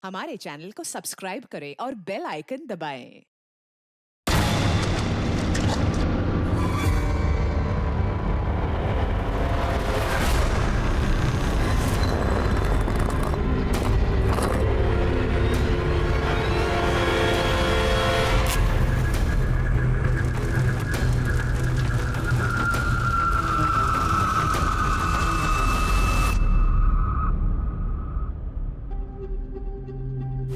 हमारे चैनल को सब्सक्राइब करें और बेल आइकन दबाएं।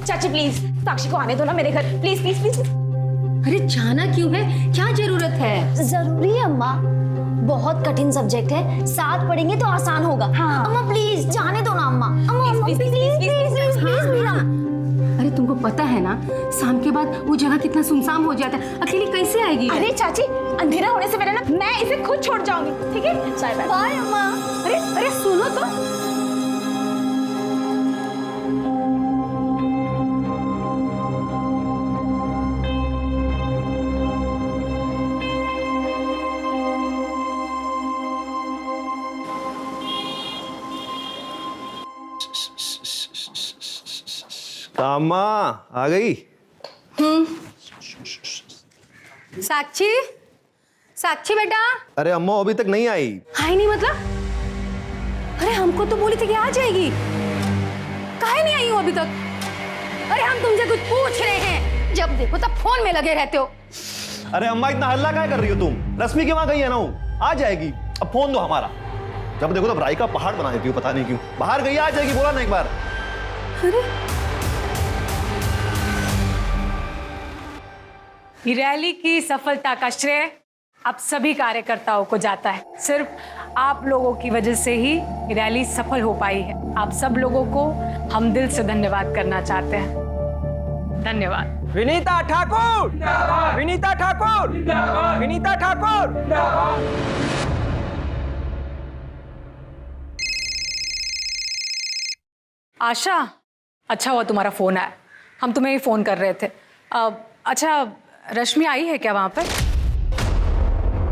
चाची प्लीज साक्षी को आने दो ना मेरे घर, प्लीज प्लीज प्लीज। अरे जाना क्यों है, क्या जरूरत है? जरूरी है अम्मा, बहुत कठिन सब्जेक्ट है, साथ पढ़ेंगे तो आसान होगा। हाँ। अम्मा प्लीज जाने दो ना अम्मा। अम्मा please please please please please. अरे तुमको पता है ना, शाम के बाद वो जगह कितना सुनसान हो जाता है, अकेली कैसे आएगी? अरे चाची, अंधेरा होने से पहले ना मैं इसे खुद छोड़ जाऊंगी, ठीक है? Bye bye. बाय अम्मा। अरे अरे सुनो तो। कामा आ गई। साक्षी, साक्षी बेटा। अरे अम्मा अभी तक नहीं आई। आई नहीं मतलब? अरे हमको तो बोली थी कि आ जाएगी, काहे नहीं आई हो अभी तक? अरे हम तुमसे कुछ पूछ रहे हैं, जब देखो तब फोन में लगे रहते हो। अरे अम्मा इतना हल्ला क्या कर रही हो तुम? रश्मि के वहां गई है ना, आ जाएगी। अब फोन दो हमारा, जब देखो तब राई का पहाड़ बना देती हो, पता नहीं क्यों। बाहर गई, आ जाएगी, बोला ना एक बार। अरे रैली की सफलता का श्रेय अब सभी कार्यकर्ताओं को जाता है। सिर्फ आप लोगों की वजह से ही रैली सफल हो पाई है। आप सब लोगों को हम दिल से धन्यवाद करना चाहते हैं। धन्यवाद। विनीता ठाकुर, विनीता ठाकुर, विनीता ठाकुर। आशा, अच्छा हुआ तुम्हारा फोन आया, हम तुम्हें ही फोन कर रहे थे। अच्छा, रश्मि आई है क्या वहां पर?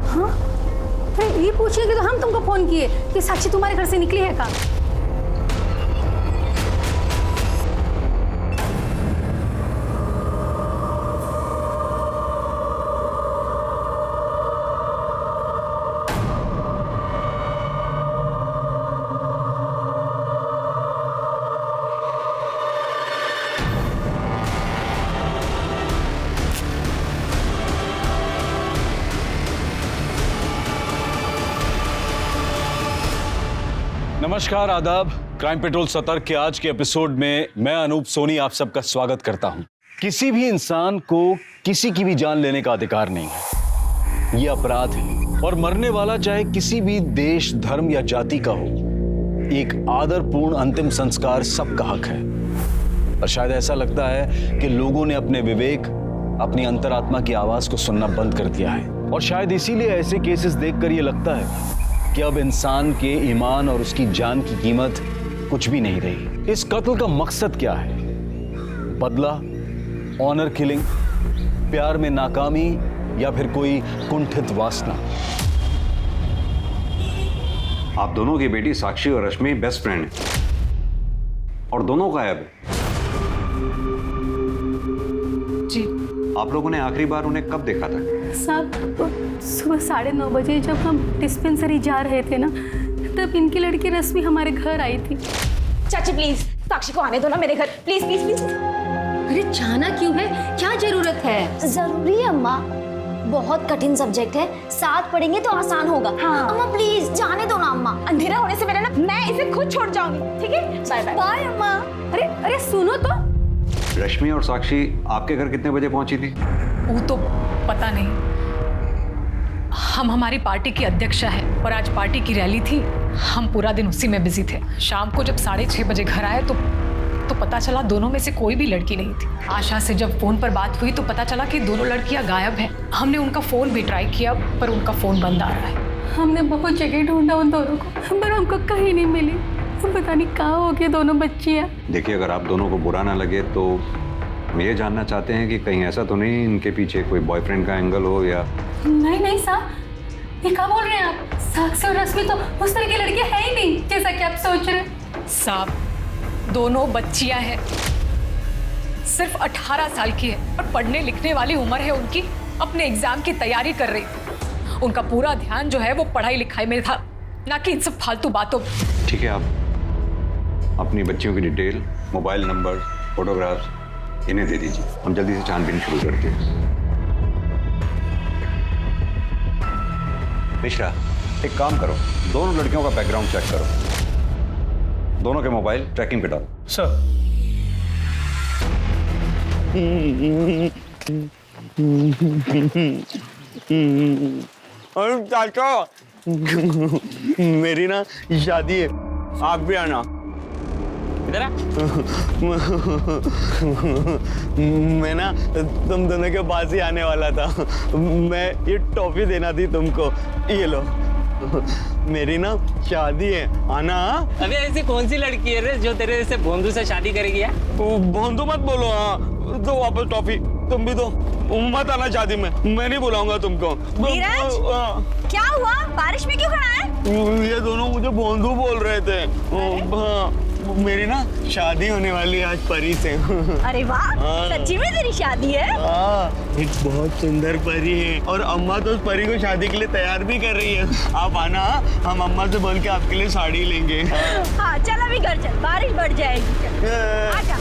हाँ, अरे ये पूछने के तो हम तुमको फोन किए कि साक्षी तुम्हारे घर से निकली है का? नमस्कार, आदाब। क्राइम पेट्रोल सतर्क के आज के एपिसोड में मैं अनूप सोनी आप सबका स्वागत करता हूं। किसी भी इंसान को किसी की भी जान लेने का अधिकार नहीं है, यह अपराध है। और मरने वाला चाहे किसी भी देश, धर्म या जाति का हो, एक आदरपूर्ण अंतिम संस्कार सबका हक है। और शायद ऐसा लगता है कि लोगों ने अपने विवेक, अपनी अंतरात्मा की आवाज को सुनना बंद कर दिया है। और शायद इसीलिए ऐसे केसेस देखकर यह लगता है कि अब इंसान के ईमान और उसकी जान की कीमत कुछ भी नहीं रही। इस कत्ल का मकसद क्या है? बदला, ऑनर किलिंग, प्यार में नाकामी या फिर कोई कुंठित वासना? आप दोनों की बेटी साक्षी और रश्मि बेस्ट फ्रेंड है और दोनों गायब है। जी। आप लोगों ने आखिरी बार उन्हें कब देखा था? साहब, सुबह 9:30 बजे जब हम डिस्पेंसरी जा रहे थे ना, तब इनकी लड़की रश्मि हमारे घर आई थी। चाची प्लीज साक्षी को आने दो ना मेरे घर, प्लीज प्लीज प्लीज। अरे जाना क्यों है, क्या जरूरत है? जरूरी है अम्मा, बहुत कठिन सब्जेक्ट है, साथ पढ़ेंगे तो आसान होगा। हाँ। अम्मा प्लीज जाने दो ना अम्मा, अंधेरा होने से पहले ना मैं इसे खुद छोड़ जाऊंगी, ठीक है? Bye bye. बाय अम्मा। अरे अरे सुनो तो। रश्मि और साक्षी आपके घर कितने बजे पहुंची थी? वो तो पता नहीं, हम हमारी पार्टी की अध्यक्षा है और आज पार्टी की रैली थी, हम पूरा दिन उसी में बिजी थे। शाम को जब 6:30 बजे घर आए तो पता चला दोनों में से कोई भी लड़की नहीं थी। आशा से जब फोन पर बात हुई तो पता चला कि दोनों लड़कियां गायब हैं। हमने उनका फोन भी ट्राई किया पर उनका फोन बंद आ रहा है। हमने बहुत जगह ढूंढा उन दोनों को, पर हमको कहीं नहीं मिली। पता नहीं कहाँ हो गई दोनों बच्चियां। देखिए, अगर आप दोनों को बुरा ना लगे तो हम ये जानना चाहते हैं कि कहीं ऐसा तो नहीं इनके पीछे कोई बॉयफ्रेंड का एंगल हो या? नहीं नहीं साहब, ये क्या बोल रहे हैं आप? साक्षी और रश्मि तो उस तरह की लड़की है ही नहीं जैसा कि आप सोच रहे हैं। साहब, दोनों बच्चियां हैं सिर्फ 18 साल की है और पढ़ने लिखने वाली उम्र है उनकी, अपने एग्जाम की तैयारी कर रही थी। उनका पूरा ध्यान जो है वो पढ़ाई लिखाई में था, ना कि इन सब फालतू बातों। ठीक है, आप अपनी बच्चियों की डिटेल, मोबाइल नंबर, फोटोग्राफ्स इन्हें दे दीजिए। हम जल्दी से छानबीन शुरू करते हैं। मिश्रा, एक काम करो, दोनों लड़कियों का बैकग्राउंड चेक करो, दोनों के मोबाइल ट्रैकिंग पे डालो। सर और चाचा मेरी ना शादी है, आप भी आना। इधर आ। मैं ना तुम दोनों के पास ही आने वाला था। मैं ये टॉफी देना थी तुमको, ये लो। मेरी ना शादी है, आना। अबे ऐसी कौन सी लड़की है रे जो तेरे जैसे भोंदू से शादी करेगी यार? भोंदू मत बोलो। हाँ तो वापस टॉफी, तुम भी दो। मत आना शादी में, मैं नहीं बुलाऊंगा तुमको। नीरज, क्या हुआ? बारिश में क्यों खड़ा है? ये दोनों मुझे भोंदू बोल रहे थे। हाँ, मेरी ना शादी होने वाली है आज परी से। अरे वाह, सच्ची में तेरी शादी है? हाँ, एक बहुत सुंदर परी है और अम्मा तो उस परी को शादी के लिए तैयार भी कर रही है। आप आना, हम अम्मा से बोल के आपके लिए साड़ी लेंगे। हाँ चल अभी घर चल, बारिश बढ़ जाएगी। आजा।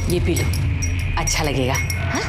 ये पी लो, अच्छा लगेगा। हाँ?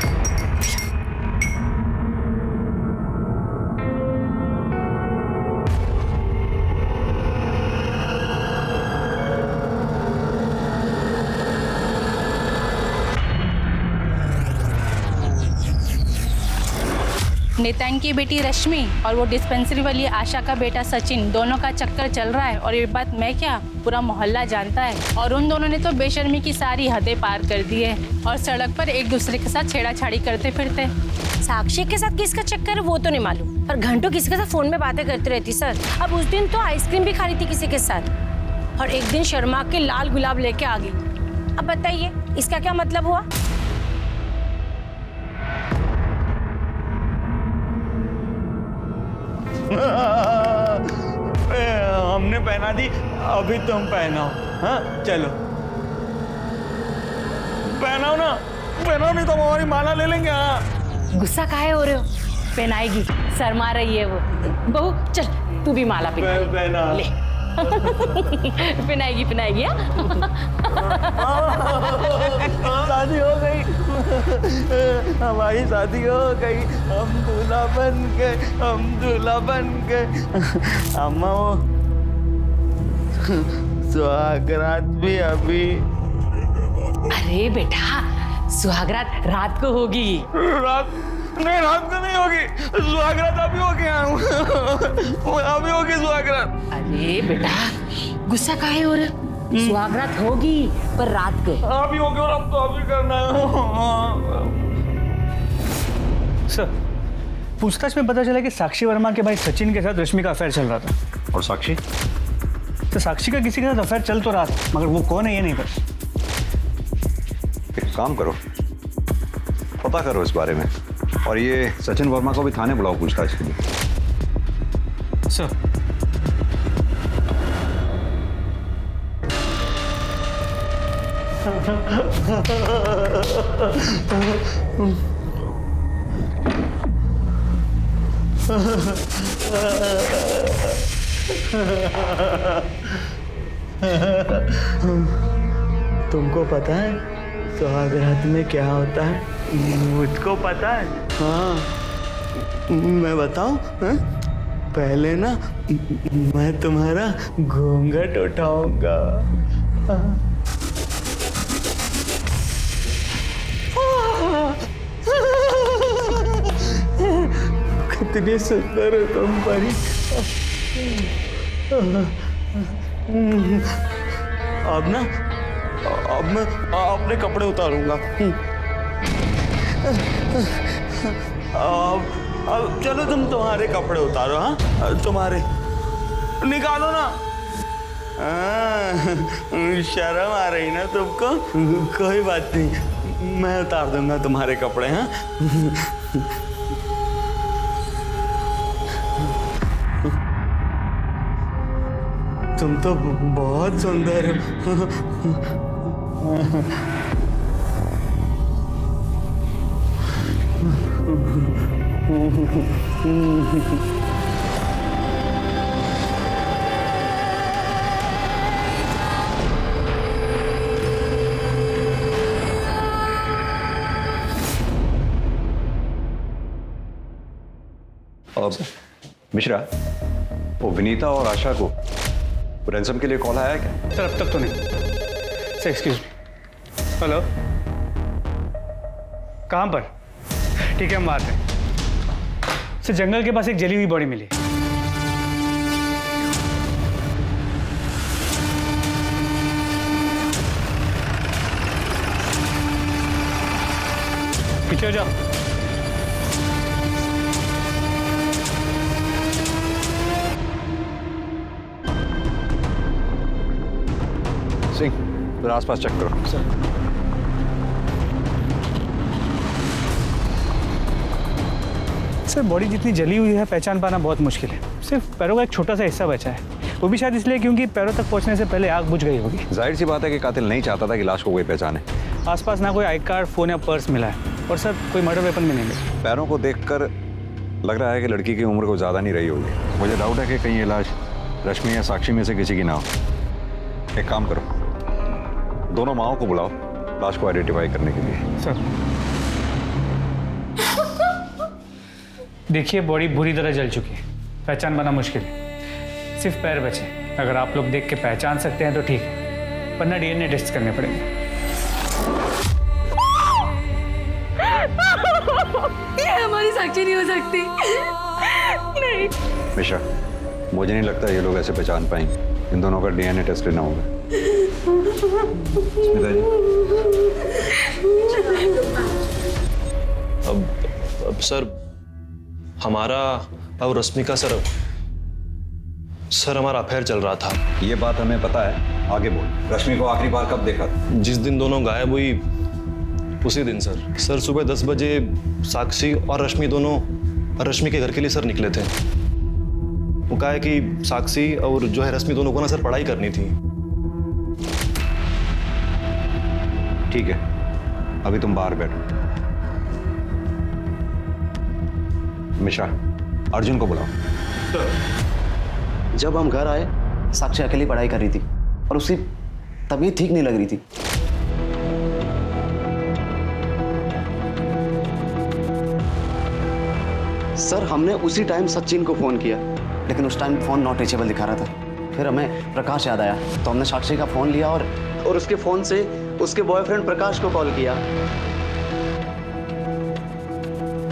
नितिन की बेटी रश्मि और वो डिस्पेंसरी वाली आशा का बेटा सचिन, दोनों का चक्कर चल रहा है। और ये बात मैं क्या, पूरा मोहल्ला जानता है। और उन दोनों ने तो बेशर्मी की सारी हदें पार कर दी है और सड़क पर एक दूसरे के साथ छेड़ाछाड़ी करते फिरते। साक्षी के साथ किसका चक्कर है वो तो नहीं मालूम, पर घंटों किसी के साथ फोन में बातें करती रहती सर। अब उस दिन तो आइसक्रीम भी खा रही थी किसी के साथ, और एक दिन शर्मा के लाल गुलाब लेके आ गई। अब बताइए इसका क्या मतलब हुआ? हमने पहना दी, अभी तुम पहनाओ। हाँ चलो पहनाओ ना, पहनाओ नहीं तो हमारी माला ले लेंगे। हाँ गुस्सा काहे हो रहे हो? पहनाएगी, शर्मा रही है वो। बहू चल तू भी माला पहना ले। पहनाएगी पहनाएगी। शादी हो गई, हमारी शादी हो गई, हम दूल्हा बन गए, हम दूल्हा बन गए। अम्मा वो सुहागरात भी अभी। अरे बेटा, सुहागरात रात को होगी। रात नहीं, रात को नहीं होगी, सुहागरात अभी होगी। अभी होगी सुहागरात। अरे बेटा गुस्सा काहे हो रहा? सुहागरात होगी पर रात को। अभी होगी और अब तो अभी करना है। सर, पूछताछ में पता चला कि साक्षी वर्मा के भाई सचिन के साथ रश्मि का अफेयर चल रहा था। और साक्षी? तो साक्षी का किसी के साथ अफेयर चल तो रहा था, मगर वो कौन है ये नहीं पता। एक काम करो, पता करो इस बारे में, और ये सचिन वर्मा को भी थाने बुलाओ पूछताछ के लिए। सर तुमको पता है सुहागरात में क्या होता है? मुझको पता है। हाँ मैं बताऊं? हाँ? पहले ना मैं तुम्हारा घूंघट उठाऊंगा। कितनी सुंदर हो तुम परी। अब ना, अब मैं अपने कपड़े उतारूंगा। अब चलो तुम तुम्हारे कपड़े उतारो। हाँ तुम्हारे निकालो ना। शर्म आ रही ना तुमको? कोई बात नहीं, मैं उतार दूंगा तुम्हारे कपड़े। हाँ तुम तो बहुत सुंदर मिश्रा, वो विनीता और आशा को रैंसम के लिए कॉल आया क्या? सर अब तक तो नहीं। Sir excuse me. हेलो, कहाँ पर? ठीक है हम आते हैं। सर जंगल के पास एक जली हुई बॉडी मिली। पीछे हो जाओ। सिंह, जरा आसपास चेक करो। सर। सर बॉडी जितनी जली हुई है पहचान पाना बहुत मुश्किल है। सिर्फ पैरों का एक छोटा सा हिस्सा बचा है, वो भी शायद इसलिए क्योंकि पैरों तक पहुंचने से पहले आग बुझ गई होगी। जाहिर सी बात है कि कातिल नहीं चाहता था कि लाश को कोई पहचाने। आसपास ना कोई आई कार्ड, फोन या पर्स मिला है, और सर कोई मर्डर वेपन भी नहीं मिला। पैरों को देखकर लग रहा है कि लड़की की उम्र को ज़्यादा नहीं रही होगी। मुझे डाउट है कि कहीं ये लाश रश्मि या साक्षी में से किसी की ना हो। एक काम करो, दोनों माओं को बुलाओ लाश को आइडेंटिफाई करने के लिए। सर देखिए बॉडी बुरी तरह जल चुकी है, पहचान पाना मुश्किल है। सिर्फ पैर बचे। अगर आप लोग देख के पहचान सकते हैं तो ठीक है, वरना डीएनए टेस्ट करने पड़ेंगे। ये हमारी साक्षी नहीं हो सकती। नहीं मिश्रा, मुझे नहीं लगता ये लोग ऐसे पहचान पाएंगे। इन दोनों का डीएनए टेस्ट लेना होगा। स्मिता जी। अब सर हमारा और रश्मि का सर हमारा अफेयर चल रहा था। ये बात हमें पता है, आगे बोल। रश्मि को आखिरी बार कब देखा था? जिस दिन दोनों गायब हुई उसी दिन सर सुबह 10 बजे साक्षी और रश्मि दोनों रश्मि के घर के लिए सर निकले थे। वो कहा है कि साक्षी और जो है रश्मि दोनों को ना सर पढ़ाई करनी थी। ठीक है, अभी तुम बाहर बैठो। मिश्रा, अर्जुन को बुलाओ। जब हम घर आए साक्षी अकेली पढ़ाई कर रही थी और उसकी तबीयत ठीक नहीं लग रही थी। सर हमने उसी टाइम सचिन को फोन किया, लेकिन उस टाइम फोन नॉट रीचेबल दिखा रहा था। फिर हमें प्रकाश याद आया तो हमने साक्षी का फोन लिया और उसके फोन से उसके बॉयफ्रेंड प्रकाश को कॉल किया।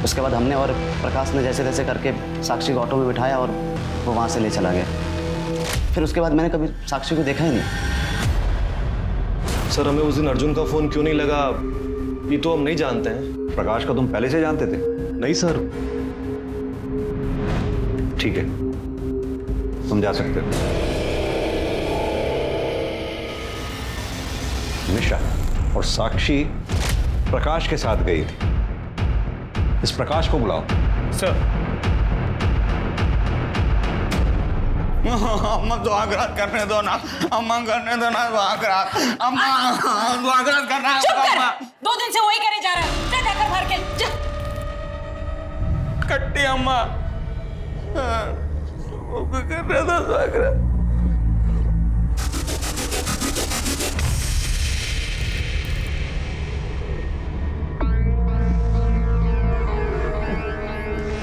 उसके बाद हमने और प्रकाश ने जैसे तैसे करके साक्षी को ऑटो में बिठाया और वो वहां से ले चला गया। फिर उसके बाद मैंने कभी साक्षी को देखा ही नहीं। सर हमें उस दिन अर्जुन का फोन क्यों नहीं लगा ये तो हम नहीं जानते हैं। प्रकाश को तुम पहले से जानते थे? नहीं सर। ठीक है, तुम जा सकते हो। मिश्रा और साक्षी प्रकाश के साथ गई थी। इस प्रकाश को बुलाओ। सर अम्मा स्वागत करने दो ना, अम्मा करने दो ना स्वागत। अम्मा स्वागत करना है। 2 दिन से वही करे जा रहा है। जा जाकर भर के जा। कट्टी अम्मा करने दो स्वागत।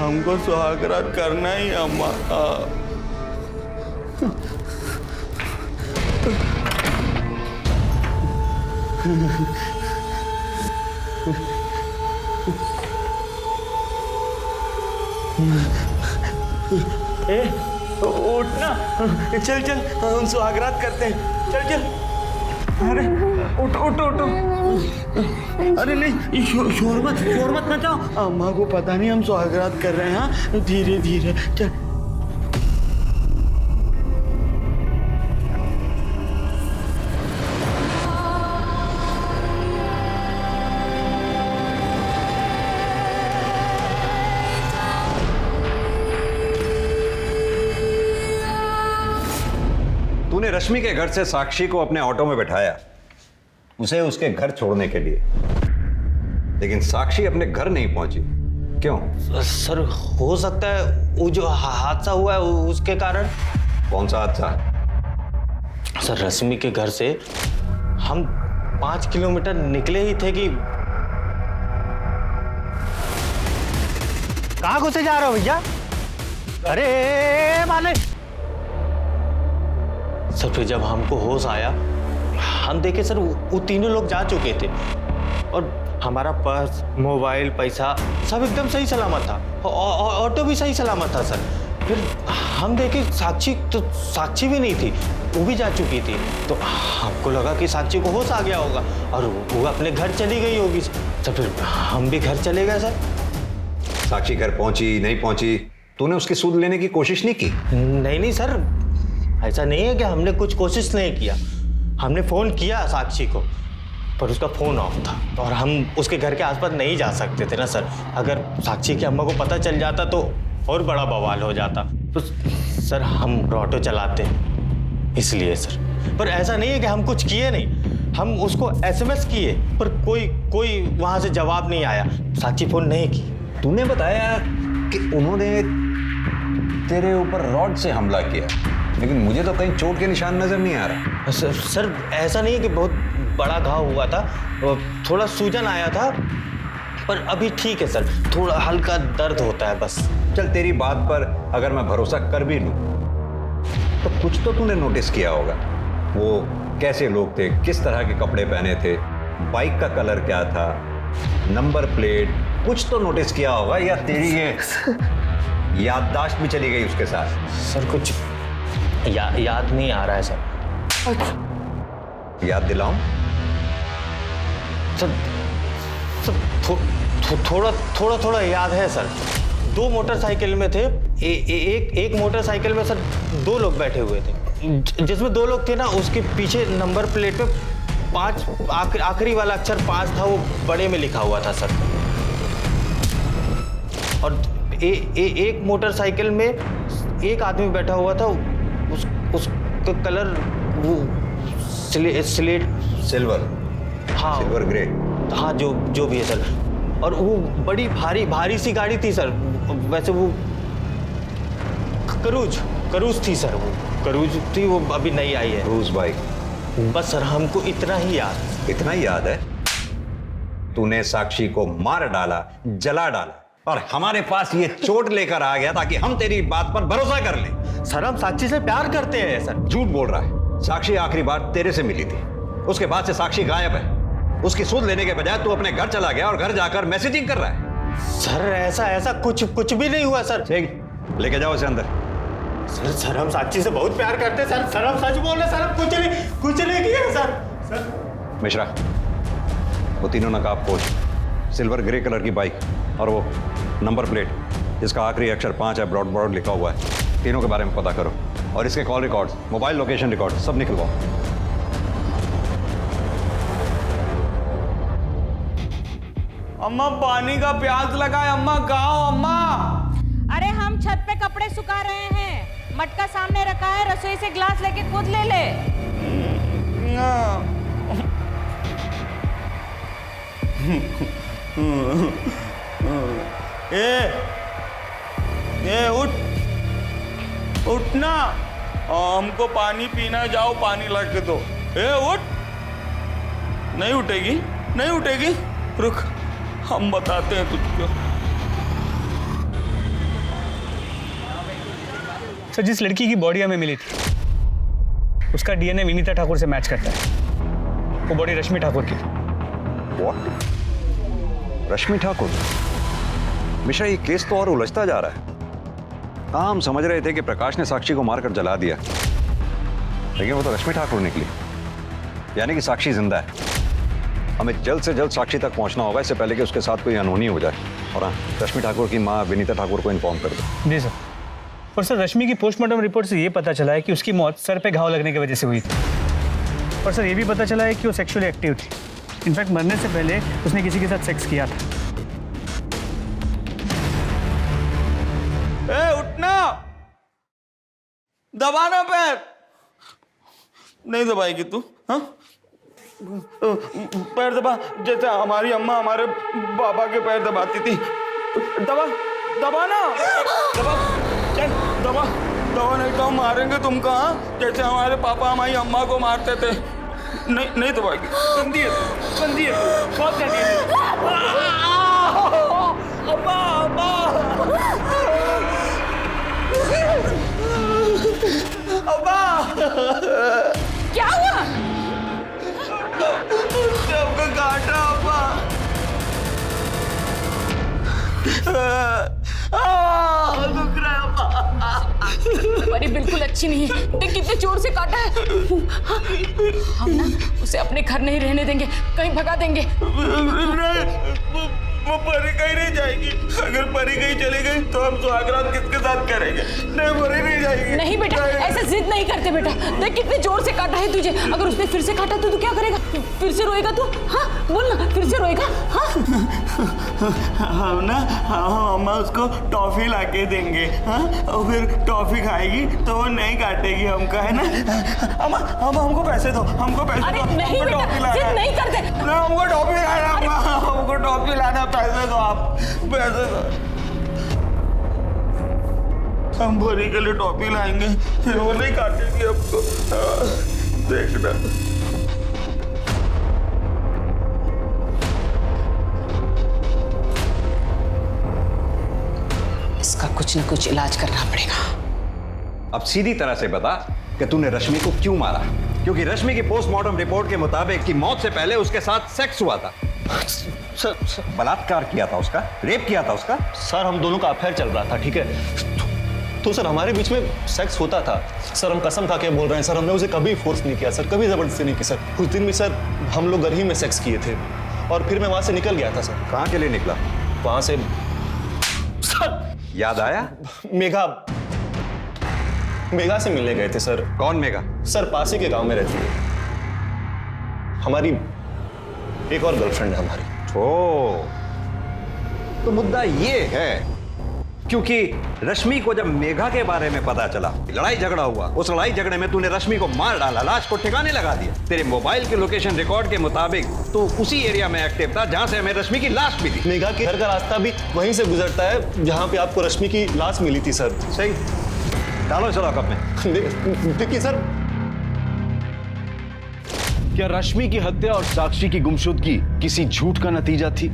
हमको स्वागत करना ही अम्मा। ए उठना, चल चल हम स्वागत करते हैं। चल चल। अरे उठो उठो उठो। अरे नहीं, शोर मत मचाओ। अम्मा को पता नहीं हम सुहागरात कर रहे हैं। हाँ, धीरे धीरे चल। तूने रश्मि के घर से साक्षी को अपने ऑटो में बैठाया, उसे उसके घर छोड़ने के लिए, लेकिन साक्षी अपने घर नहीं पहुंची। क्यों? सर हो सकता है वो जो हादसा हुआ है उसके कारण। कौन सा हादसा? सर रश्मि के घर से हम 5 किलोमीटर निकले ही थे कि कहाँ घुसे जा रहे हो भैया? अरे मालिक। सर फिर जब हमको होश आया, हम देखे सर वो तीनों लोग जा चुके थे और हमारा पर्स, मोबाइल, पैसा सब एकदम सही सलामत था। ऑटो भी सही सलामत था सर। फिर हम देखे साक्षी भी नहीं थी, वो भी जा चुकी थी। तो हमको लगा कि साक्षी को होश आ गया होगा और वो अपने घर चली गई होगी। तो फिर हम भी घर चले गए सर। साक्षी घर पहुंची नहीं पहुंची, तूने उसकी सुध लेने की कोशिश नहीं की? नहीं सर, ऐसा नहीं है कि हमने कुछ कोशिश नहीं किया। हमने फ़ोन किया साक्षी को, पर उसका फ़ोन ऑफ था और हम उसके घर के आसपास नहीं जा सकते थे ना सर। अगर साक्षी की अम्मा को पता चल जाता तो और बड़ा बवाल हो जाता। तो सर हम ऑटो चलाते हैं इसलिए सर। पर ऐसा नहीं है कि हम कुछ किए नहीं, हम उसको SMS किए पर कोई वहाँ से जवाब नहीं आया। साक्षी फ़ोन नहीं की। तूने बताया कि उन्होंने तेरे ऊपर रॉड से हमला किया, लेकिन मुझे तो कहीं चोट के निशान नजर नहीं आ रहा। सर ऐसा नहीं है कि बहुत बड़ा घाव हुआ था, थोड़ा सूजन आया था, पर अभी ठीक है सर। थोड़ा हल्का दर्द होता है बस। चल तेरी बात पर अगर मैं भरोसा कर भी लूं, तो कुछ तो तूने नोटिस किया होगा। वो कैसे लोग थे, किस तरह के कपड़े पहने थे, बाइक का कलर क्या था, नंबर प्लेट, कुछ तो नोटिस किया होगा। या तेरी ये याददाश्त भी चली गई उसके साथ? सर कुछ याद नहीं आ रहा है सर। याद दिलाऊं? सर थोड़ा याद है सर। 2 मोटरसाइकिल में थे। एक मोटरसाइकिल में सर 2 लोग बैठे हुए थे। जिसमें 2 लोग थे ना, उसके पीछे नंबर प्लेट पे 5 आखिरी वाला अक्षर 5 था, वो बड़े में लिखा हुआ था सर। और एक मोटरसाइकिल में एक आदमी बैठा हुआ था, उसका कलर वो स्लेट सिल्वर। हाँ सिल्वर ग्रे। हाँ जो भी है सर। और वो बड़ी भारी सी गाड़ी थी सर। वैसे वो करूज थी सर। वो करूज थी, वो अभी नई आई है। Cruise bike. बस सर हमको इतना ही याद है। तूने साक्षी को मार डाला, जला डाला और हमारे पास ये चोट लेकर आ गया ताकि हम तेरी बात पर भरोसा कर लें। सर हम साक्षी से प्यार करते हैं सर। झूठ बोल रहा है। साक्षी आखिरी बार तेरे से मिली थी, उसके बाद से साक्षी गायब है। उसकी सुध लेने के बजाय तू अपने घर चला गया और घर जाकर मैसेजिंग कर रहा है। सर ऐसा कुछ भी नहीं हुआ सर। ठीक, लेके जाओ इसे अंदर। सर हम साक्षी से बहुत प्यार करते हैं सर हम सच बोल रहे हैं सर। हम कुछ नहीं किया सर। मिश्रा, वो तीनों नकाबपोश, सिल्वर ग्रे कलर की बाइक और वो नंबर प्लेट जिसका आखिरी अक्षर 5 है, ब्रॉड लिखा हुआ है, तीनों के बारे में पता करो और इसके call records, mobile location record सब निकलवाओ। अम्मा पानी का प्यास लगा है। अम्मा कहाँ हो अम्मा? अरे हम छत पे कपड़े सुखा रहे हैं, मटका सामने रखा है, रसोई से ग्लास लेके खुद ले ले। ए उठ ना, हमको पानी पीना है, जाओ पानी ला के दो। उठ। नहीं उठेगी, रुक, हम बताते हैं तुझको। सर जिस लड़की की बॉडी हमें मिली थी उसका DNA विनीता ठाकुर से मैच करता है। वो बॉडी रश्मि ठाकुर की। What? रश्मि ठाकुर? मिश्रा, ये केस तो और उलझता जा रहा है। हम समझ रहे थे कि प्रकाश ने साक्षी को मारकर जला दिया, लेकिन वो तो रश्मि ठाकुर निकली। यानी कि साक्षी जिंदा है। हमें जल्द से जल्द साक्षी तक पहुंचना होगा, इससे पहले कि उसके साथ कोई अनहोनी हो जाए। और हाँ, रश्मि ठाकुर की माँ विनीता ठाकुर को इन्फॉर्म कर दो। जी सर। और सर, रश्मि की पोस्टमार्टम रिपोर्ट से ये पता चला है कि उसकी मौत सर पे घाव लगने की वजह से हुई थी। और सर, ये भी पता चला है कि वो सेक्सुअली एक्टिव थी। इनफैक्ट मरने से पहले उसने किसी के साथ सेक्स किया था। उठना, दबाना पैर। नहीं दबाएगी तू? हाँ, पैर दबा, जैसे हमारी अम्मा हमारे बाबा के पैर दबाती थी। दबा, दबाना, दबा, चल दबा, दबा, नहीं तो हम मारेंगे तुमको। हाँ, जैसे हमारे पापा हमारी अम्मा को मारते थे। नहीं, नहीं दबाएगी। गंदी है, गंदी है, बहुत गंदी है। अम्मा, अम्मा, अम्मा, क्या हुआ? सबको काटा अम्मा। दुख रहा है अम्मा। परी बिल्कुल अच्छी नहीं है, देख कितने जोर से काटा है। हम ना उसे अपने घर नहीं रहने देंगे, कहीं भगा देंगे। वो परी कहीं नहीं जाएगी। अगर परी कहीं चली गई तो हम सुहागरात किसके साथ करेंगे? नहीं, परी नहीं जाएगी। नहीं बेटा, ऐसे जिद नहीं करते बेटा। देख कितने जोर से काटा है तुझे। अगर उसने फिर से काटा तो तू क्या करेगा? फिर से रोएगा तू? हाँ बोल ना, फिर से रोएगा? हाँ हम ना, हाँ, अम्मा उसको टॉफी लाके देंगे। हाँ, और फिर टॉफी खाएगी तो वो नहीं काटेगी हमको, है ना? अम्मा, अम्मा हमको पैसे दो, हमको पैसे दो। अरे नहीं बेटा, जिद नहीं करते। हमको टॉफी लाना, अम्मा हमको टॉफी लाना। पैसे दो आप, पैसे दो। हम भोरी के लिए टॉफी लाएंगे, फिर वो नहीं काटेगी हमको। देखना। इसका कुछ न कुछ इलाज करना पड़ेगा। अब सीधी तरह से बता कि तूने रश्मि को क्यों मारा? क्योंकि रश्मि की पोस्टमार्टम रिपोर्ट के मुताबिक कि मौत से पहले उसके साथ सेक्स हुआ था। सर, बलात्कार किया था उसका, रेप किया था उसका। सर, हम दोनों का अफेयर चल रहा था, ठीक है? तो सर हमारे बीच में सेक्स होता था। सर, हम कसम खा के बोल रहे हैं सर, हमने उसे कभी फोर्स नहीं किया सर, कभी जबरदस्ती नहीं की सर। उस दिन भी सर हम लोग घर ही में सेक्स किए थे और फिर मैं वहां से निकल गया था सर। कहाँ के लिए निकला? वहां से सर याद आया? मेघा से मिलने गए थे सर। कौन मेघा? सर, पास ही के गांव में रहती है, हमारी एक और गर्लफ्रेंड है हमारी। ओ, तो मुद्दा ये है क्योंकि रश्मि को जब मेघा के बारे में पता चला, लड़ाई झगड़ा हुआ, उस लड़ाई झगड़े में तूने रश्मि को मार डाला, लाश को ठिकाने लगा दिया। तेरे मोबाइल के लोकेशन रिकॉर्ड के मुताबिक तो उसी एरिया में एक्टिव था जहां से हमें रश्मि की लाश मिली। मेघा के घर का रास्ता भी वहीं से गुजरता है जहां पे आपको रश्मि की लाश मिली थी सर। सही, डालो चलो कब में। देखिए सर, क्या रश्मि की हत्या और साक्षी की गुमशुदगी किसी झूठ का नतीजा थी?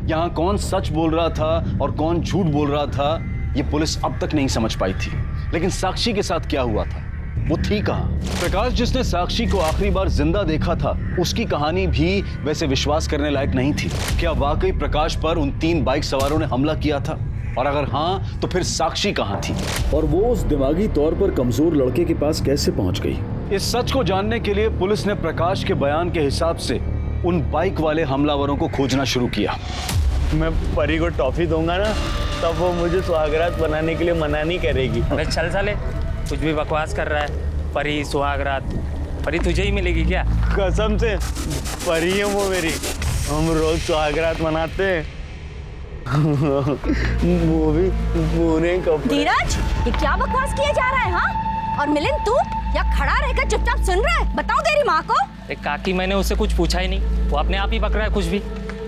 यहां कौन सच बोल रहा था और कौन झूठ बोल रहा था, यह पुलिस अब तक नहीं समझ पाई थी। लेकिन साक्षी के साथ क्या हुआ था, वो थी कहां? प्रकाश जिसने साक्षी को आखिरी बार जिंदा देखा था, उसकी कहानी भी वैसे विश्वास करने लायक नहीं थी। क्या वाकई प्रकाश पर उन 3 बाइक सवारों ने हमला किया था? और अगर हाँ, तो फिर साक्षी कहां थी? और वो उस दिमागी तौर पर कमजोर लड़के के पास कैसे पहुंच गई? इस सच को जानने के लिए पुलिस ने प्रकाश के बयान के हिसाब से उन बाइक वाले हमलावरों को खोजना शुरू किया। मैं परी को टॉफी दूंगा ना, तब वो मुझे सुहागरात बनाने के लिए मना नहीं करेगी। अबे चल साले, कुछ भी बकवास कर रहा है। परी सुहागरात, परी तुझे ही मिलेगी क्या? कसम से परी है वो मेरी। हम रोज सुहागरात मनाते हैं, वो भी पूरे कपड़े। धीरज, ये क्या बकवास किया जा रहा है? हाँ, और मिलिंद तू या खड़ा रहकर चुपचाप सुन रहा है? बताओ तेरी माँ को। काकी, मैंने उससे कुछ पूछा ही नहीं, वो अपने आप ही बक रहा है कुछ भी।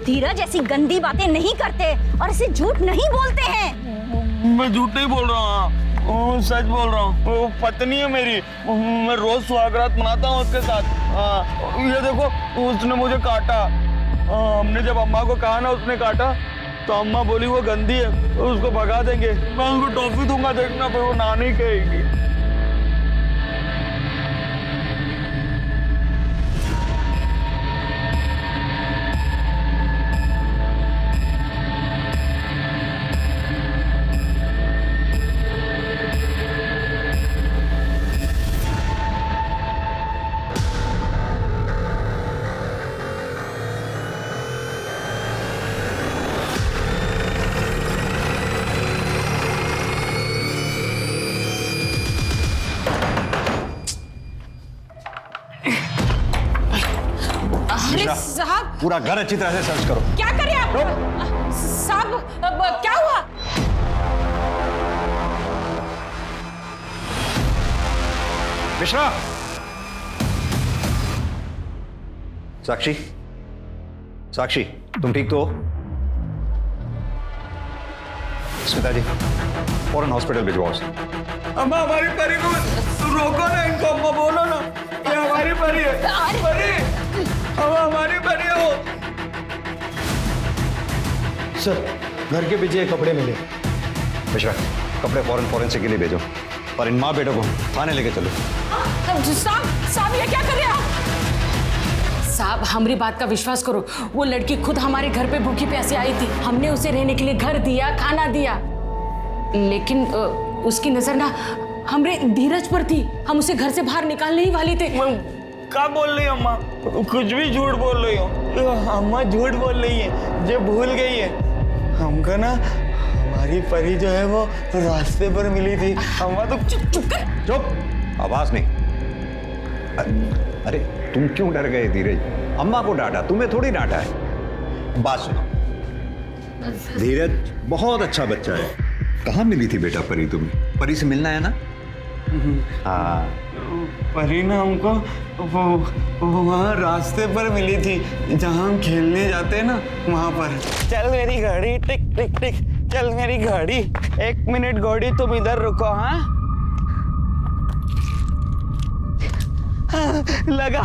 धीरज, ऐसी गंदी बातें नहीं करते और ऐसे झूठ नहीं बोलते हैं। मैं झूठ नहीं बोल रहा हूँ, सच बोल रहा हूँ। वो पत्नी है मेरी, मैं रोज सुहागरात मनाता हूँ उसके साथ। ये देखो, उसने मुझे काटा। हमने जब अम्मा को कहा ना उसने काटा, तो अम्मा बोली वो गंदी है, उसको भगा देंगे। मैं उसको टॉफी दूंगा, देखना, फिर वो ना नहीं कहेगी। पूरा घर अच्छी तरह से सर्च करो। क्या करें आप? साहब क्या हुआ? मिश्रा, साक्षी, साक्षी, तुम ठीक तो हो? स्मिता जी, फौरन हॉस्पिटल भिजवाओ उसे। अम्मा हमारी परी को रोको ना, इनको अम्मा बोलो ना, ये हमारी परी है। परी, अम्मा हमारी परी है वो। सर, घर के पीछे कपड़े मिले। मिश्रा, कपड़े फौरन फॉरेंसिक के लिए भेजो और इन माँ बेटों को थाने लेके चलो। साहब ये क्या कर रहे हैं आप? साहब हमारी बात का विश्वास करो, वो लड़की खुद हमारे घर पे भूखी प्यासी आई थी। हमने उसे रहने के लिए घर दिया, खाना दिया, लेकिन उसकी नजर ना हमरे धीरज पर थी। हम उसे घर से बाहर निकालने ही वाले थे। क्या बोल रही हो अम्मा? कुछ भी झूठ बोल रही हो अम्मा, झूठ बोल रही है, जो भूल गई है हमको ना। हमारी परी जो है वो रास्ते पर मिली थी अम्मा। तो चुप कर। चुप, आवाज नहीं। अरे तुम क्यों डर गए धीरज? अम्मा को डांटा, तुम्हें थोड़ी डांटा है। बात सुनो, धीरज बहुत अच्छा बच्चा है। कहाँ मिली थी बेटा परी तुम्हें? परी से मिलना है ना? हाँ, परी ना हमको वो वहाँ रास्ते पर मिली थी, जहाँ हम खेलने जाते हैं ना, वहाँ पर। चल मेरी गाड़ी, टिक टिक टिक, चल मेरी गाड़ी। 1 मिनट गाड़ी, तुम इधर रुको। हाँ लगा।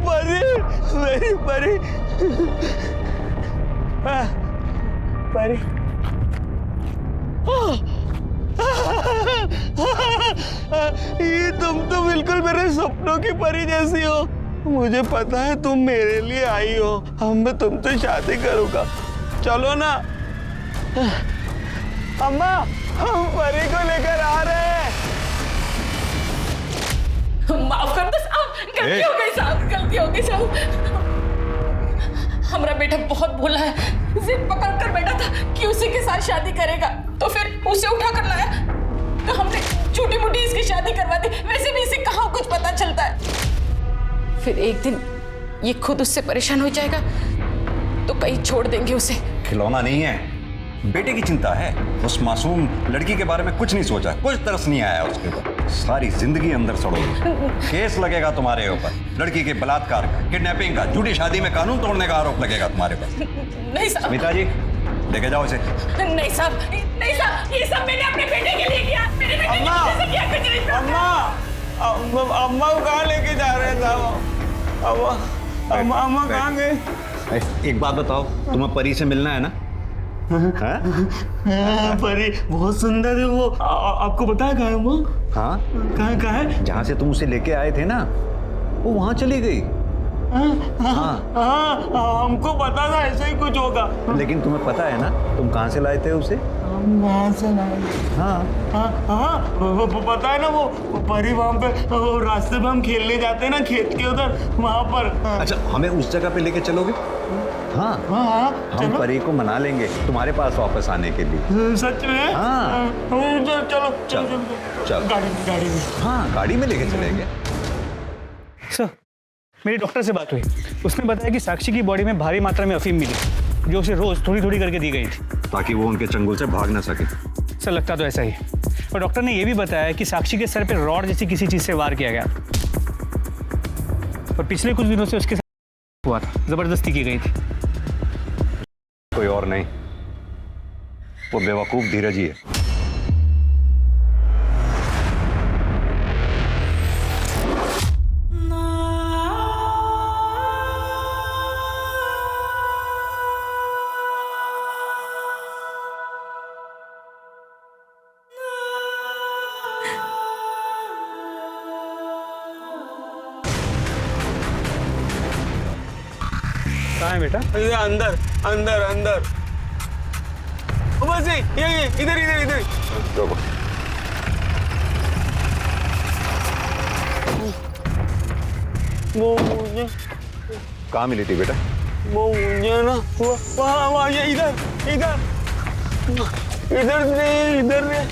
परी, मेरी परी, परी। ये तुम तो बिल्कुल मेरे सपनों की परी जैसी हो। मुझे पता है तुम मेरे लिए आई हो। मैं तुमसे शादी करूंगा, चलो ना। अम्मा, हम परी को लेकर आ रहे हैं। माफ कर दो साहब, गलती हो गई साहब, गलती हो गई साहब। हमारा बेटा बहुत भोला है, जिद पकड़ कर बैठा था कि उसी के साथ शादी करेगा, तो फिर उसे उठा कर लाया, तो हमने छोटी मोटी इसकी शादी करवा दी। वैसे भी इसे कहाँ कुछ पता चलता है। फिर एक दिन ये खुद उससे परेशान हो जाएगा तो कहीं छोड़ देंगे उसे। खिलौना नहीं है, बेटे की चिंता है। उस मासूम लड़की के बारे में कुछ नहीं सोचा, कुछ तरस नहीं आया उसके ऊपर। सारी जिंदगी अंदर सड़ोगे। केस लगेगा तुम्हारे ऊपर, लड़की के बलात्कार का, किडनैपिंग का, झूठी शादी में कानून तोड़ने का आरोप लगेगा तुम्हारे पास। नहीं साहब। स्मिता जी, लेके जाओ इसे। नहीं साहब, नहीं साहब, ये सब मैंने अपने बेटे के लिए किया। मेरे बेटे की वजह से किया कुछ नहीं। अम्मा को कहाँ लेके जा रहे थे? अम्मा कहाँ गए? एक बात बताओ, तुम्हें परी से मिलना है ना? परी बहुत सुंदर है वो। आपको पता है कहाँ है वो? हाँ, कहाँ है? जहाँ से तुम उसे लेके आए थे ना, वो वहाँ चली गई। हाँ, हमको पता था ऐसा ही कुछ होगा। लेकिन तुम्हें पता है ना तुम कहाँ से लाए थे उसे? वहाँ से लाए। हाँ, वो पता है ना, वो परी वहाँ पे, वो रास्ते पे हम खेलने जाते हैं ना, खेत के उधर, वहाँ पर। अच्छा, हमें उस जगह पे लेके चलोगे? हाँ, हम परी को मना लेंगे तुम्हारे पास वापस आने के लिए। सच में? हाँ, चलो चलो गाड़ी में। हाँ, गाड़ी में लेके चलेंगे। सर, मेरी डॉक्टर से बात हुई, उसने बताया कि साक्षी की बॉडी में भारी मात्रा में अफीम मिली, जो उसे रोज थोड़ी थोड़ी करके दी गई थी, ताकि वो उनके चंगुल से भाग ना सके। सर, लगता तो ऐसा ही। और डॉक्टर ने यह भी बताया कि साक्षी के सर पे रॉड जैसी किसी चीज से वार किया गया और पिछले कुछ दिनों से उसके साथ हुआ था, जबरदस्ती की गई थी। कोई और नहीं, वो बेवकूफ धीरज ही है। कहाँ है बेटा? अंदर अंदर अंदर। बस ये इधर इधर इधर। वो मुझे कहाँ मिली थी बेटा? वो मुझे ना वहाँ ये इधर इधर। इधर नहीं, इधर नहीं।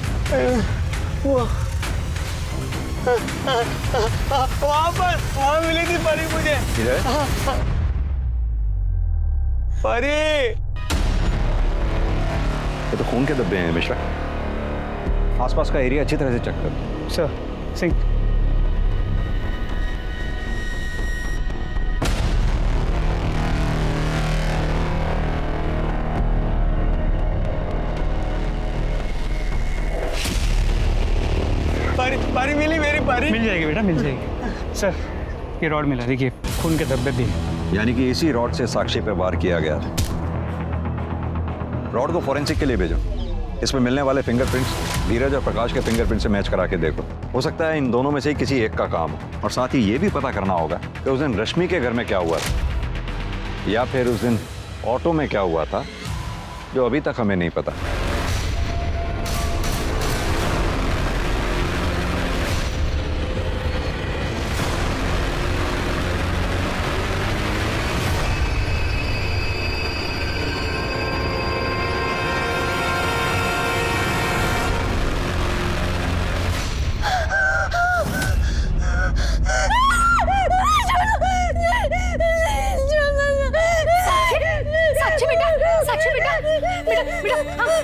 वहाँ मिली थी परी मुझे। परी। ये तो खून के धब्बे हैं मिश्रा। आसपास का एरिया अच्छी तरह से चेक कर। सर, सिंह। पारी मिली मेरी पारी। मिल जाएगी बेटा, मिल जाएगी। सर, ये रॉड मिला, देखिए खून के धब्बे भी हैं। यानी कि इसी रॉड से साक्षी पे वार किया गया था। रॉड को फॉरेंसिक के लिए भेजो। इसमें मिलने वाले फिंगरप्रिंट्स धीरज और प्रकाश के फिंगरप्रिंट से मैच करा के देखो। हो सकता है इन दोनों में से ही किसी एक का काम हो। और साथ ही ये भी पता करना होगा कि उस दिन रश्मि के घर में क्या हुआ था, या फिर उस दिन ऑटो में क्या हुआ था, जो अभी तक हमें नहीं पता।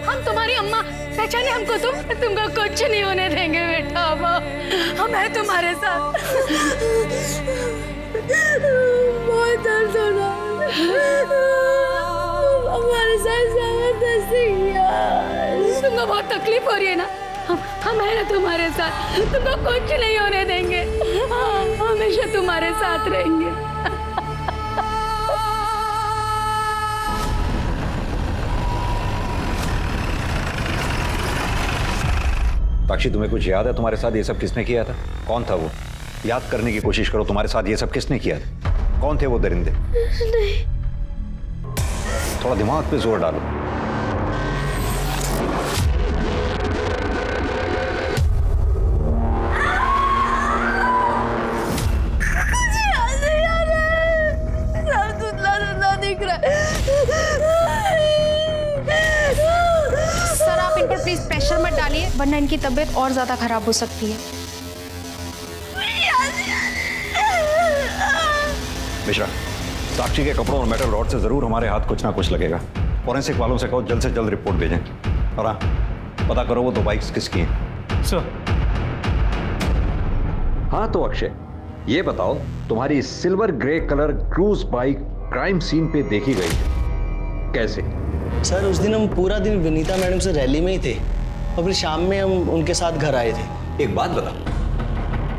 हम तुम्हारी अम्मा, पहचाने हमको तुमको कुछ नहीं होने देंगे बेटा। हम हैं तुम्हारे साथ। बहुत दर्द हो रहा है, हमारे साथ जबरदस्ती किया। तुमको बहुत तकलीफ हो रही है ना, हम हैं ना तुम्हारे साथ, तुमको कुछ नहीं होने देंगे। हमेशा तुम्हारे साथ रहेंगे। साक्षी, तुम्हें कुछ याद है तुम्हारे साथ ये सब किसने किया था? कौन था वो? याद करने की कोशिश करो, तुम्हारे साथ ये सब किसने किया था? कौन थे वो दरिंदे? नहीं। थोड़ा दिमाग पे जोर डालो। सर, आप इन पर प्लीज प्रेशर मत डालिए, वरना इनकी तबीयत और ज्यादा खराब हो सकती है। मिश्रा, साक्षी के कपड़ों और मेटल रॉड से जरूर हमारे हाथ कुछ ना कुछ लगेगा। फॉरेंसिक वालों से कहो जल्द से जल्द रिपोर्ट भेजें। और हाँ, पता करो वो दो बाइक्स किसकी हैं। सर। हाँ तो अक्षय, ये बताओ तुम्हारी silver grey colour cruise bike crime scene पे देखी गई है, कैसे? सर, उस दिन हम पूरा दिन विनीता मैडम से रैली में ही थे और फिर शाम में हम उनके साथ घर आए थे। एक बात बता,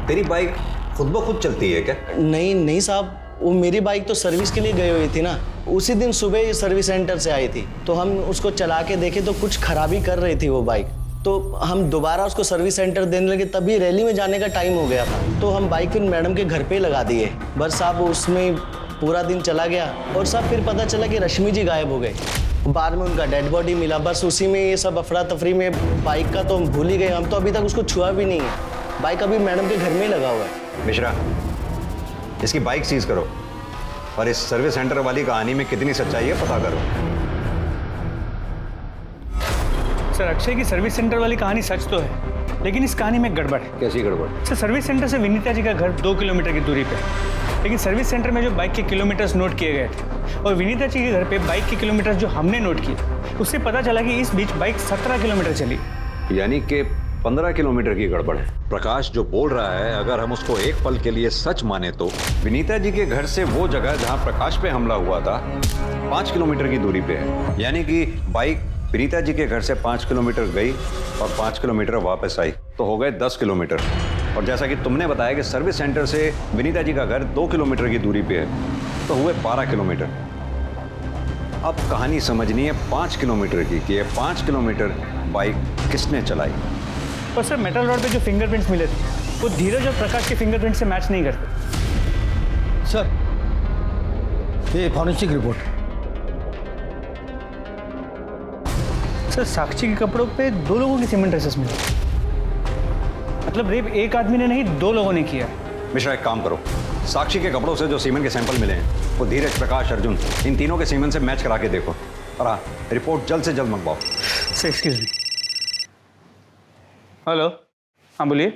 तेरी बाइक खुद ब खुद चलती है क्या? नहीं साहब, वो मेरी बाइक तो सर्विस के लिए गई हुई थी ना। उसी दिन सुबह सर्विस सेंटर से आई थी, तो हम उसको चला के देखे तो कुछ खराबी कर रही थी वो बाइक। तो हम दोबारा उसको सर्विस सेंटर देने लगे, तभी रैली में जाने का टाइम हो गया था। तो हम बाइक फिर मैडम के घर पे लगा दिए। बस साहब, उसमें पूरा दिन चला गया और साहब फिर पता चला कि रश्मि जी गायब हो गए। बाद में उनका डेड बॉडी मिला। बस उसी में ये सब अफरा तफरी में बाइक का तो हम भूल ही गए। हम तो अभी तक उसको छुआ भी नहीं है। बाइक अभी मैडम के घर में ही लगा हुआ है। मिश्रा, इसकी बाइक सीज करो और इस सर्विस सेंटर वाली कहानी में कितनी सच्चाई है पता करो। सर, अक्षय की सर्विस सेंटर वाली कहानी सच तो है, लेकिन इस कहानी में गड़बड़ है। कैसी गड़बड़? सर, सर्विस सेंटर से विनीता जी का घर 2 किलोमीटर की दूरी पे है, लेकिन सर्विस सेंटर में जो बाइक के किलोमीटर्स नोट किए गए थे और विनीता जी के घर पे बाइक के किलोमीटर जो हमने नोट किए, उससे पता चला कि इस बीच बाइक 17 किलोमीटर चली। यानी कि 15 किलोमीटर की गड़बड़ है। प्रकाश जो बोल रहा है, अगर हम उसको एक पल के लिए सच माने तो विनीता जी के घर से वो जगह जहां प्रकाश पे हमला हुआ था 5 किलोमीटर की दूरी पे है। यानी कि बाइक विनीता जी के घर से 5 किलोमीटर गई और 5 किलोमीटर वापस आई, तो हो गए 10 किलोमीटर। और जैसा कि तुमने बताया कि सर्विस सेंटर से विनीता जी का घर 2 किलोमीटर की दूरी पे है, तो हुए 12 किलोमीटर। अब कहानी समझनी है 5 किलोमीटर की, कि ये 5 किलोमीटर बाइक किसने चलाई। और सर, मेटल रॉड पे जो फिंगरप्रिंट्स मिले थे वो धीरज और प्रकाश के फिंगरप्रिंट से मैच नहीं करते। सर, ये फॉरेंसिक रिपोर्ट। सर, साक्षी के कपड़ों पे 2 लोगों की सीमेंट ट्रेसेस मिले। मतलब रेप एक आदमी ने नहीं, 2 लोगों ने किया है। मिश्रा, एक काम करो, साक्षी के कपड़ों से जो सीमेंट के सैंपल मिले हैं वो धीरज, प्रकाश, अर्जुन, इन तीनों के सीमेंट से मैच करा के देखो। और हाँ, रिपोर्ट जल्द से जल्द मंगवाओ। Sir, excuse me. हेलो, हाँ बोलिए।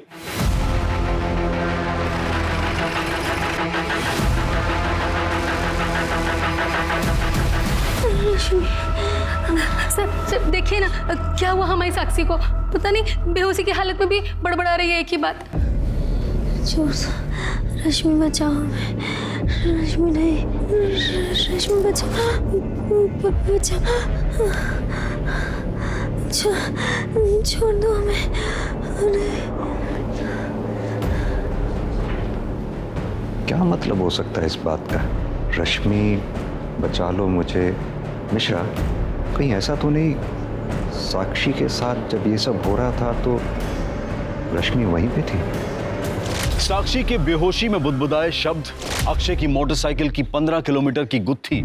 सर देखिए ना, क्या हुआ हमारी साक्षी को? पता नहीं बेहोशी की हालत में भी बड़बड़ा रही है एक ही बात। रश्मि बचाओ, रश्मि नहीं, रश्मि बचाओ, छोड़ दो हमें। क्या मतलब हो सकता है इस बात का? रश्मि बचा लो मुझे। मिश्रा, कहीं ऐसा तो नहीं साक्षी के साथ जब ये सब हो रहा था तो रश्मि वहीं पे थी? साक्षी के बेहोशी में बुदबुदाए शब्द, अक्षय की मोटरसाइकिल की 15 किलोमीटर की गुत्थी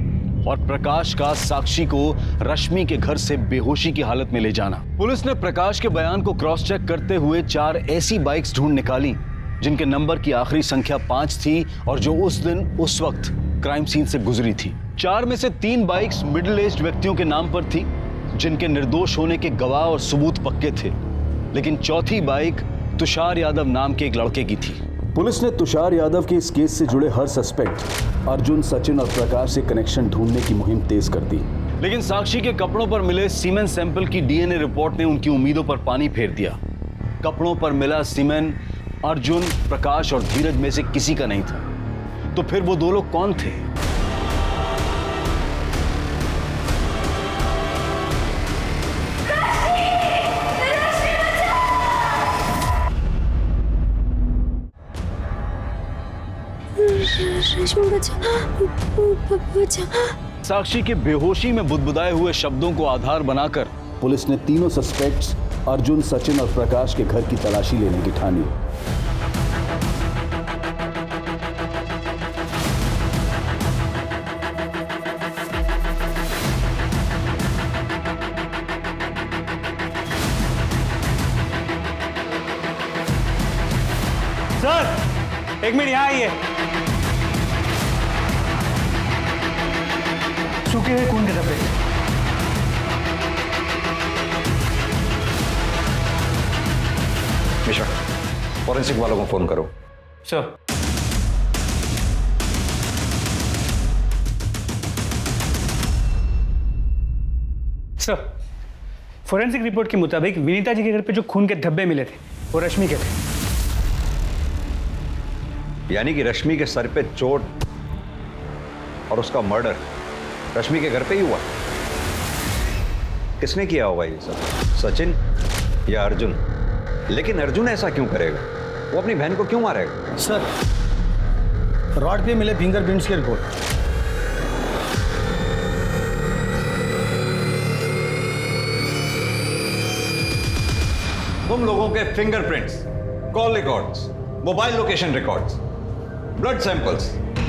और प्रकाश का साक्षी को रश्मि के घर से बेहोशी की हालत में ले जाना। पुलिस ने प्रकाश के बयान को क्रॉस चेक करते हुए 4 ऐसी बाइक्स ढूंढ निकाली जिनके नंबर की आखिरी संख्या 5 थी और जो उस दिन उस वक्त क्राइम सीन से गुजरी थी। 4 में से 3 बाइक्स मिडिल एज्ड व्यक्तियों के नाम पर थी जिनके निर्दोष होने के गवाह और सबूत पक्के थे, लेकिन चौथी बाइक तुषार यादव नाम के एक लड़के की थी। पुलिस ने तुषार यादव के इस केस से जुड़े हर सस्पेक्ट अर्जुन, सचिन और प्रकाश से कनेक्शन ढूंढने की मुहिम तेज कर दी, लेकिन साक्षी के कपड़ों पर मिले सीमेन सैंपल की डीएनए रिपोर्ट ने उनकी उम्मीदों पर पानी फेर दिया। कपड़ों पर मिला सीमेन अर्जुन, प्रकाश और धीरज में से किसी का नहीं था। तो फिर वो 2 लोग कौन थे? साक्षी के बेहोशी में बुदबुदाए हुए शब्दों को आधार बनाकर पुलिस ने तीनों सस्पेक्ट्स अर्जुन, सचिन और प्रकाश के घर की तलाशी लेने की ठानी। सर, 1 मिनट यहाँ आइए। सूखे हुए खून के धब्बे। मिश्रा, फॉरेंसिक वालों को फोन करो। सर। सर, फोरेंसिक रिपोर्ट के मुताबिक विनीता जी के घर पे जो खून के धब्बे मिले थे वो रश्मि के थे। यानी कि रश्मि के सर पे चोट और उसका मर्डर रश्मि के घर पे ही हुआ। किसने किया होगा ये सब? सचिन या अर्जुन? लेकिन अर्जुन ऐसा क्यों करेगा? वो अपनी बहन को क्यों मारेगा? सर, रॉड पे मिले फिंगरप्रिंट्स की रिपोर्ट। तुम लोगों के fingerprints, call records, mobile location records, blood samples,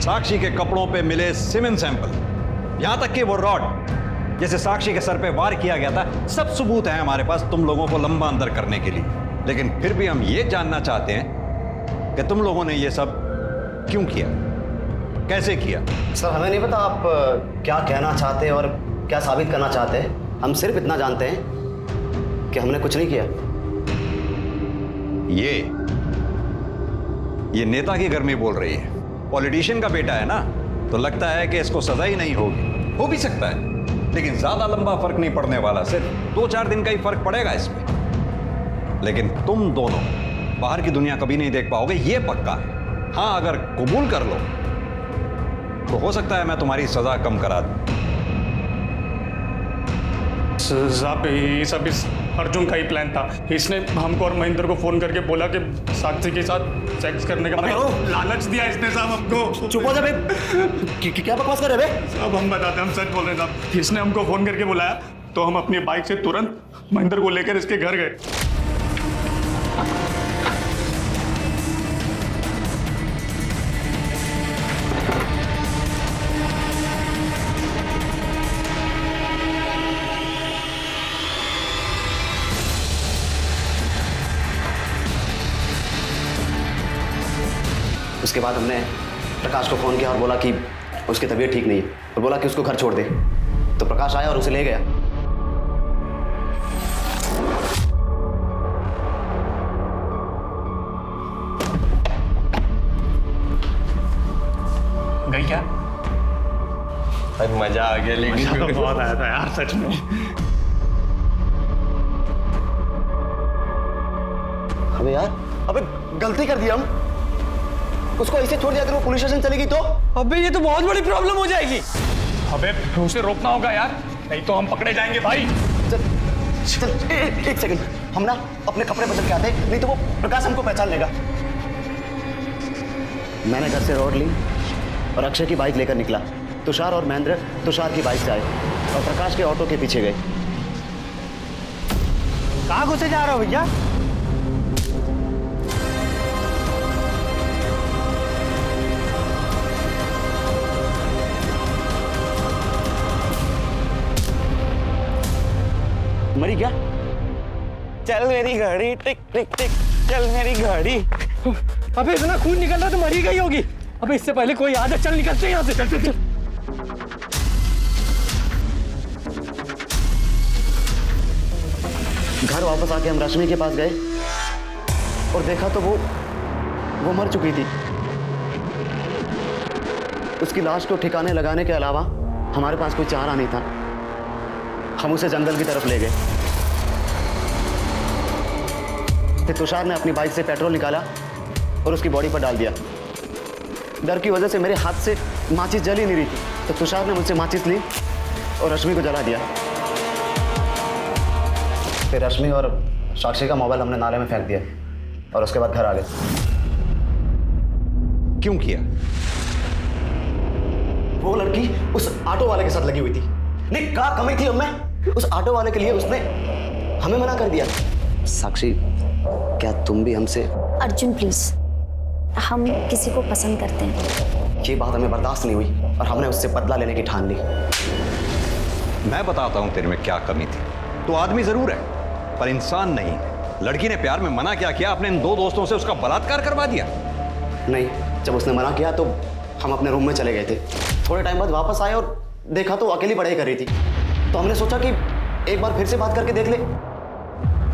Sakshi के कपड़ों पे मिले सीमेन सैंपल, यहां तक कि वो रॉड जैसे साक्षी के सर पे वार किया गया था, सब सबूत हैं हमारे पास तुम लोगों को लंबा अंदर करने के लिए। लेकिन फिर भी हम ये जानना चाहते हैं कि तुम लोगों ने ये सब क्यों किया, कैसे किया? सर, हमें नहीं पता आप क्या कहना चाहते हैं और क्या साबित करना चाहते हैं। हम सिर्फ इतना जानते हैं कि हमने कुछ नहीं किया। ये नेता के घर में बोल रही है, पॉलिटिशियन का बेटा है ना, तो लगता है कि इसको सजा ही नहीं होगी। हो भी सकता है, लेकिन ज्यादा लंबा फर्क नहीं पड़ने वाला, सिर्फ 2-4 दिन का ही फर्क पड़ेगा इसमें। लेकिन तुम दोनों बाहर की दुनिया कभी नहीं देख पाओगे, ये पक्का है। हाँ, अगर कबूल कर लो तो हो सकता है मैं तुम्हारी सजा कम करा दूं। साहब, ये सब इस अर्जुन का ही प्लान था। इसने हमको और महेंद्र को फोन करके बोला कि साक्षी के साथ सेक्स करने का लालच दिया इसने साहब हमको। चुप हो जा बे। क्या बकवास कर रहे बे? साहब, हम बताते हैं, हम सच बोल रहे हैं साहब। इसने हमको फोन करके बुलाया तो हम अपनी बाइक से तुरंत महेंद्र को लेकर इसके घर गए। उसके बाद हमने प्रकाश को फ़ोन किया और बोला कि उसकी तबीयत ठीक नहीं है, और बोला कि उसको घर छोड़ दे। तो प्रकाश आया और उसे ले गया। गई क्या? भाई मजा आ गया, लेकिन मजा तो बहुत आया था यार सच में। अबे यार, अबे गलती कर दी हम। उसको ऐसे छोड़ दिया, अगर वो पुलिस स्टेशन चलेगी तो? अबे ये तो बहुत बड़ी प्रॉब्लम हो जाएगी। अबे उसे रोकना होगा यार, नहीं तो हम पकड़े जाएंगे भाई। चल एक सेकंड, हम ना अपने कपड़े बदल के आते, नहीं तो वो प्रकाश हमको पहचान लेगा। मैंने घर से रॉड ली और अक्षय की बाइक लेकर निकला। तुषार और महेंद्र तुषार की बाइक से आए और प्रकाश के ऑटो के पीछे गए। कहाँ घुसे जा रहे हो भैया? मरी क्या? चल मेरी गाड़ी, टिक टिक टिक, चल मेरी गाड़ी। अबे इतना खून निकल रहा तो मरी गई होगी। अबे इससे पहले कोई आ जाए, चल निकलते हैं यहाँ से, चल चल चल। घर वापस आके हम रश्मि के पास गए और देखा तो वो मर चुकी थी। उसकी लाश को ठिकाने लगाने के अलावा हमारे पास कोई चारा नहीं था। हम उसे जंगल की तरफ ले गए। फिर तुषार ने अपनी बाइक से पेट्रोल निकाला और उसकी बॉडी पर डाल दिया। डर की वजह से मेरे हाथ से माचिस जल ही नहीं रही थी, तो तुषार ने मुझसे माचिस ली और रश्मि को जला दिया। फिर रश्मि और साक्षी का मोबाइल हमने नाले में फेंक दिया और उसके बाद घर आ गए। क्यों किया? वो लड़की उस ऑटो वाले के साथ लगी हुई थी। नहीं, क्या कमी थी हमें? उस ऑटो वाले के लिए उसने हमें मना कर दिया। साक्षी, क्या तुम भी हमसे? अर्जुन प्लीज, हम किसी को पसंद करते हैं। ये बात हमें बर्दाश्त नहीं हुई और हमने उससे बदला लेने की ठान ली। मैं बताता हूं तेरे में क्या कमी थी। तो आदमी जरूर है पर इंसान नहीं। लड़की ने प्यार में मना क्या किया? अपने इन दो दोस्तों से उसका बलात्कार करवा दिया। नहीं, जब उसने मना किया तो हम अपने रूम में चले गए थे। थोड़े टाइम बाद वापस आए और देखा तो अकेली पढ़ाई कर रही थी। तो हमने सोचा कि एक बार फिर से बात करके देख ले।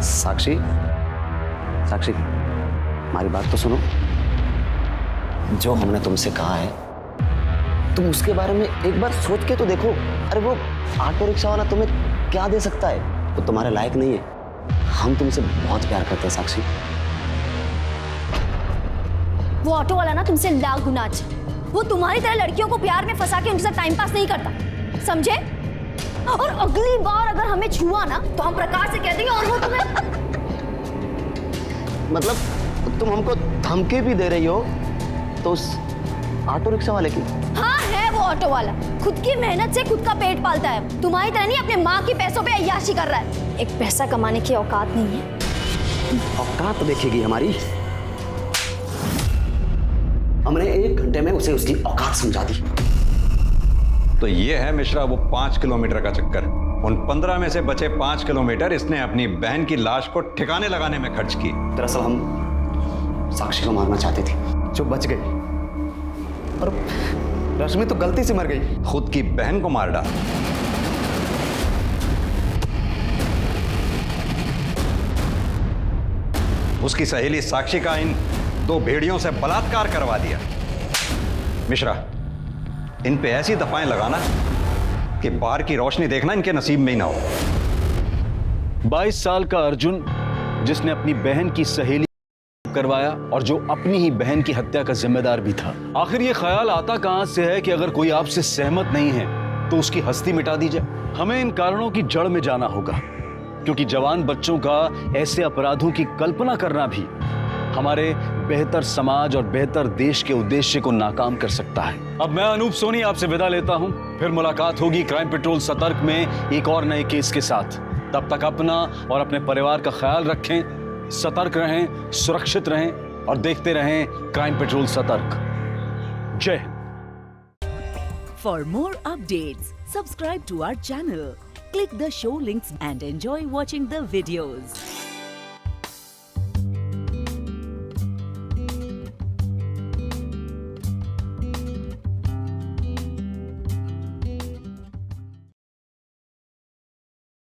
साक्षी, साक्षी, हमारी बात तो सुनो। जो हमने तुमसे कहा है तुम उसके बारे में एक बार सोच के तो देखो। अरे वो ऑटो रिक्शा वाला तुम्हें क्या दे सकता है? वो तुम्हारे लायक नहीं है। हम तुमसे बहुत प्यार करते हैं साक्षी। वो ऑटो वाला ना तुमसे लाख गुना अच्छा। वो तुम्हारी तरह लड़कियों को प्यार में फंसा के उनके साथ टाइम पास नहीं करता, समझे? और अगली बार अगर हमें छुआ ना तो हम प्रकाश से कह देंगे और वो तुम्हें मतलब तुम हमको धमकी भी दे रही हो तो उस ऑटो रिक्शा वाले की? हाँ, है वो ऑटो वाला। खुद की मेहनत से खुद का पेट पालता है। तुम्हारी तरह नहीं अपने माँ के पैसों पे अय्याशी कर रहा है। एक पैसा कमाने की औकात नहीं है। औकात देखेगी हमारी। हमने 1 घंटे में उसे उसकी औकात समझा दी। तो ये है मिश्रा वो 5 किलोमीटर का चक्कर। उन 15 में से बचे 5 किलोमीटर इसने अपनी बहन की लाश को ठिकाने लगाने में खर्च की। दरअसल हम साक्षी को मारना चाहते थे, जो बच गई। और रश्मि तो गलती से मर गई। खुद की बहन को मार डाला। उसकी सहेली साक्षी का इन 2 भेड़ियों से बलात्कार करवा दिया। मिश्रा, इन पे ऐसी दफाएं लगाना कि बाहर की रोशनी देखना इनके नसीब में ही ना हो। 22 साल का अर्जुन, जिसने अपनी बहन की सहेली करवाया और जो अपनी ही बहन की हत्या का जिम्मेदार भी था। आखिर ये ख्याल आता कहां से है कि अगर कोई आपसे सहमत नहीं है तो उसकी हस्ती मिटा दी जाए? हमें इन कारणों की जड़ में जाना होगा, क्योंकि जवान बच्चों का ऐसे अपराधों की कल्पना करना भी हमारे बेहतर समाज और बेहतर देश के उद्देश्य को नाकाम कर सकता है। अब मैं अनूप सोनी आपसे विदा लेता हूं। फिर मुलाकात होगी क्राइम पेट्रोल सतर्क में एक और नए केस के साथ। तब तक अपना और अपने परिवार का ख्याल रखें, सतर्क रहें, सुरक्षित रहें और देखते रहें क्राइम पेट्रोल सतर्क। जय Hind. For more updates, subscribe to our channel, click the show links and enjoy watching the videos.